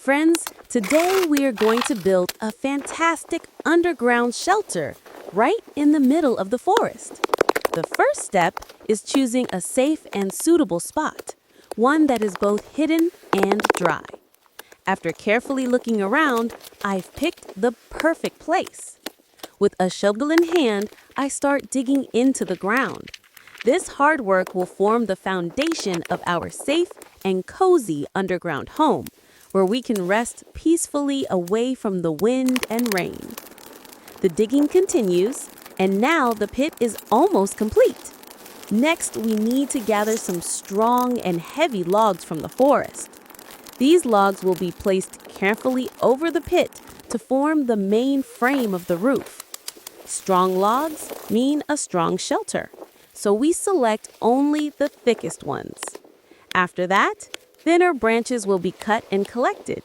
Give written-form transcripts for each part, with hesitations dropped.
friends, today we are going to build a fantastic underground shelter right in the middle of the forest. The first step is choosing a safe and suitable spot, one that is both hidden and dry. After carefully looking around, I've picked the perfect place. With a shovel in hand, I start digging into the ground. This hard work will form the foundation of our safe and cozy underground home, where we can rest peacefully away from the wind and rain. The digging continues, and now the pit is almost complete. Next, we need to gather some strong and heavy logs from the forest. These logs will be placed carefully over the pit to form the main frame of the roof. Strong logs mean a strong shelter, so we select only the thickest ones. After that, thinner branches will be cut and collected.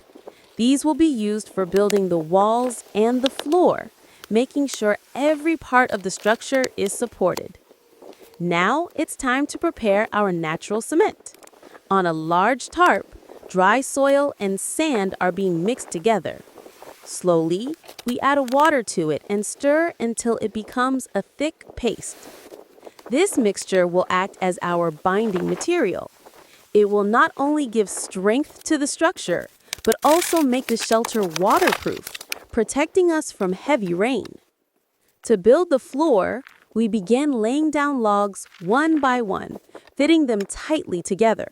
These will be used for building the walls and the floor, making sure every part of the structure is supported. Now it's time to prepare our natural cement. On a large tarp, dry soil and sand are being mixed together. Slowly, we add water to it and stir until it becomes a thick paste. This mixture will act as our binding material. It will not only give strength to the structure, but also make the shelter waterproof, protecting us from heavy rain. To build the floor, we begin laying down logs one by one, fitting them tightly together.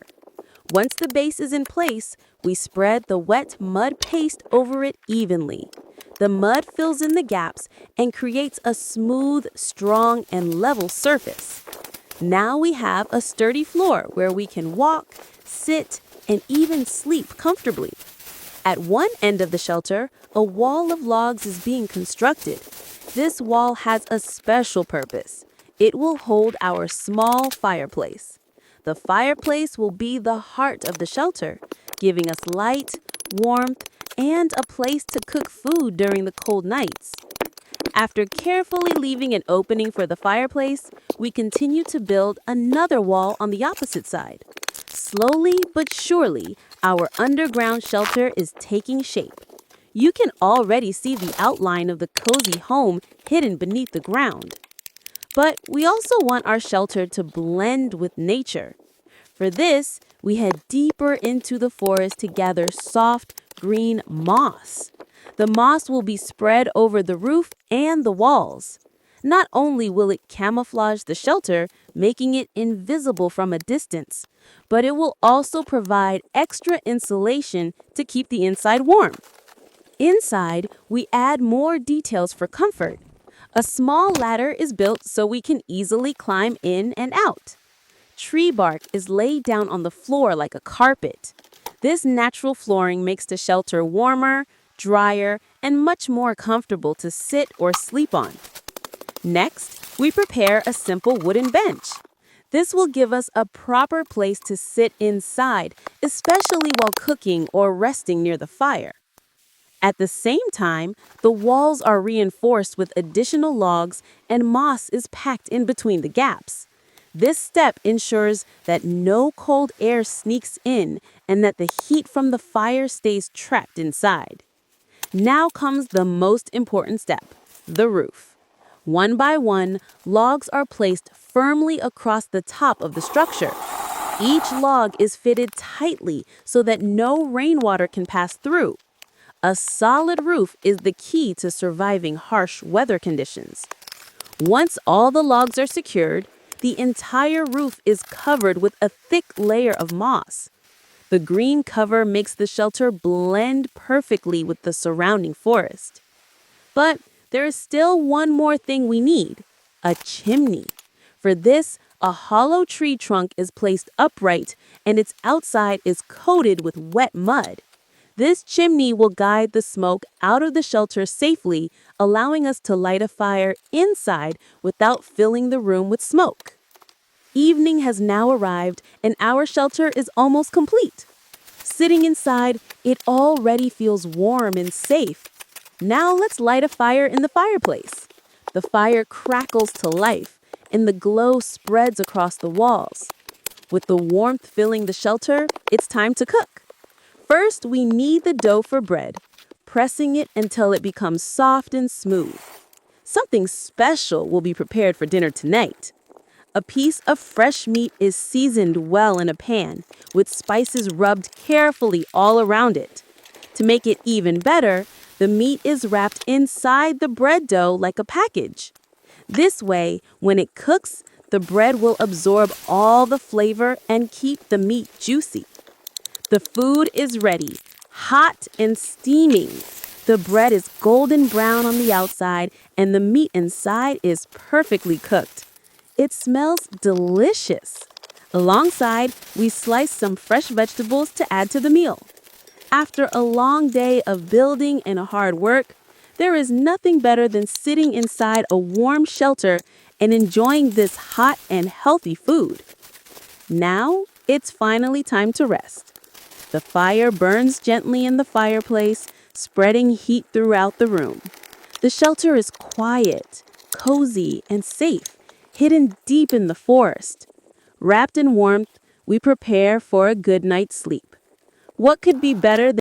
Once the base is in place, we spread the wet mud paste over it evenly. The mud fills in the gaps and creates a smooth, strong, and level surface. Now we have a sturdy floor where we can walk, sit, and even sleep comfortably. At one end of the shelter, a wall of logs is being constructed. This wall has a special purpose. It will hold our small fireplace. The fireplace will be the heart of the shelter, giving us light, warmth, and a place to cook food during the cold nights. After carefully leaving an opening for the fireplace, we continue to build another wall on the opposite side. Slowly but surely, our underground shelter is taking shape. You can already see the outline of the cozy home hidden beneath the ground. But we also want our shelter to blend with nature. For this, we head deeper into the forest to gather soft, green moss. The moss will be spread over the roof and the walls. Not only will it camouflage the shelter, making it invisible from a distance, but it will also provide extra insulation to keep the inside warm. Inside, we add more details for comfort. A small ladder is built so we can easily climb in and out. Tree bark is laid down on the floor like a carpet. This natural flooring makes the shelter warmer, drier, and much more comfortable to sit or sleep on. Next, we prepare a simple wooden bench. This will give us a proper place to sit inside, especially while cooking or resting near the fire. At the same time, the walls are reinforced with additional logs and moss is packed in between the gaps. This step ensures that no cold air sneaks in and that the heat from the fire stays trapped inside. Now comes the most important step, the roof. One by one, logs are placed firmly across the top of the structure. Each log is fitted tightly so that no rainwater can pass through. A solid roof is the key to surviving harsh weather conditions. Once all the logs are secured, the entire roof is covered with a thick layer of moss. The green cover makes the shelter blend perfectly with the surrounding forest. But there is still one more thing we need, a chimney. For this, a hollow tree trunk is placed upright and its outside is coated with wet mud. This chimney will guide the smoke out of the shelter safely, allowing us to light a fire inside without filling the room with smoke. Evening has now arrived and our shelter is almost complete. Sitting inside, it already feels warm and safe. Now let's light a fire in the fireplace. The fire crackles to life and the glow spreads across the walls. With the warmth filling the shelter, it's time to cook. First, we knead the dough for bread, pressing it until it becomes soft and smooth. Something special will be prepared for dinner tonight. A piece of fresh meat is seasoned well in a pan, with spices rubbed carefully all around it. To make it even better, the meat is wrapped inside the bread dough like a package. This way, when it cooks, the bread will absorb all the flavor and keep the meat juicy. The food is ready, hot and steaming. The bread is golden brown on the outside, and the meat inside is perfectly cooked. It smells delicious. Alongside, we slice some fresh vegetables to add to the meal. After a long day of building and hard work, there is nothing better than sitting inside a warm shelter and enjoying this hot and healthy food. Now, it's finally time to rest. The fire burns gently in the fireplace, spreading heat throughout the room. The shelter is quiet, cozy, and safe, hidden deep in the forest. Wrapped in warmth, we prepare for a good night's sleep. What could be better than